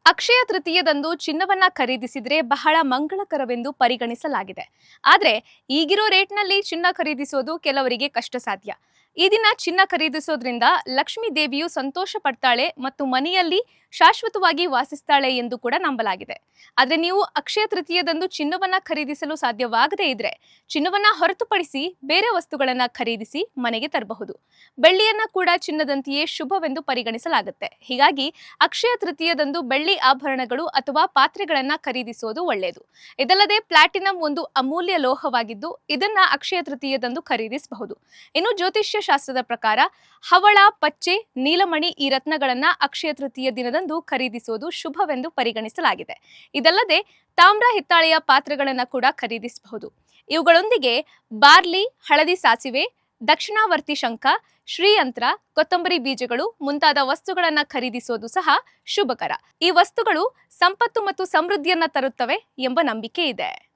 ಅಕ್ಷಯ ತೃತೀಯದಂದು ಚಿನ್ನವನ್ನ ಖರೀದಿಸಿದ್ರೆ ಬಹಳ ಮಂಗಳಕರವೆಂದು ಪರಿಗಣಿಸಲಾಗಿದೆ. ಆದ್ರೆ ಈಗಿರೋ ರೇಟ್ನಲ್ಲಿ ಚಿನ್ನ ಖರೀದಿಸೋದು ಕೆಲವರಿಗೆ ಕಷ್ಟ ಸಾಧ್ಯ. ಈ ದಿನ ಚಿನ್ನ ಖರೀದಿಸೋದ್ರಿಂದ ಲಕ್ಷ್ಮೀ ದೇವಿಯು ಸಂತೋಷ ಪಡ್ತಾಳೆ ಮತ್ತು ಮನೆಯಲ್ಲಿ ಶಾಶ್ವತವಾಗಿ ವಾಸಿಸ್ತಾಳೆ ಎಂದು ಕೂಡ ನಂಬಲಾಗಿದೆ. ಆದ್ರೆ ನೀವು ಅಕ್ಷಯ ತೃತೀಯದಂದು ಚಿನ್ನವನ್ನ ಖರೀದಿಸಲು ಸಾಧ್ಯವಾಗದೇ ಇದ್ರೆ ಚಿನ್ನವನ್ನ ಹೊರತುಪಡಿಸಿ ಬೇರೆ ವಸ್ತುಗಳನ್ನ ಖರೀದಿಸಿ ಮನೆಗೆ ತರಬಹುದು. ಬೆಳ್ಳಿಯನ್ನ ಕೂಡ ಚಿನ್ನದಂತೆಯೇ ಶುಭವೆಂದು ಪರಿಗಣಿಸಲಾಗುತ್ತೆ. ಹೀಗಾಗಿ ಅಕ್ಷಯ ತೃತೀಯದಂದು ಬೆಳ್ಳಿ ಆಭರಣಗಳು ಅಥವಾ ಪಾತ್ರೆಗಳನ್ನ ಖರೀದಿಸೋದು ಒಳ್ಳೆಯದು. ಇದಲ್ಲದೆ ಪ್ಲಾಟಿನಂ ಒಂದು ಅಮೂಲ್ಯ ಲೋಹವಾಗಿದ್ದು ಇದನ್ನ ಅಕ್ಷಯ ತೃತೀಯದಂದು ಖರೀದಿಸಬಹುದು. ಇನ್ನು ಜ್ಯೋತಿಷ್ಯ ಶಾಸ್ತ್ರದ ಪ್ರಕಾರ ಹವಳ, ಪಚ್ಚೆ, ನೀಲಮಣಿ ಈ ರತ್ನಗಳನ್ನ ಅಕ್ಷಯ ತೃತೀಯ ದಿನದಂದು ಖರೀದಿಸೋದು ಶುಭವೆಂದು ಪರಿಗಣಿಸಲಾಗಿದೆ. ಇದಲ್ಲದೆ ತಾಮ್ರ ಹಿತ್ತಾಳೆಯ ಪಾತ್ರೆಗಳನ್ನ ಕೂಡ ಖರೀದಿಸಬಹುದು. ಇವುಗಳೊಂದಿಗೆ ಬಾರ್ಲಿ, ಹಳದಿ ಸಾಸಿವೆ, ದಕ್ಷಿಣಾವರ್ತಿ ಶಂಖ, ಶ್ರೀಯಂತ್ರ, ಕೊತ್ತಂಬರಿ ಬೀಜಗಳು ಮುಂತಾದ ವಸ್ತುಗಳನ್ನ ಖರೀದಿಸೋದು ಸಹ ಶುಭಕರ. ಈ ವಸ್ತುಗಳು ಸಂಪತ್ತು ಮತ್ತು ಸಮೃದ್ಧಿಯನ್ನ ತರುತ್ತವೆ ಎಂಬ ನಂಬಿಕೆ ಇದೆ.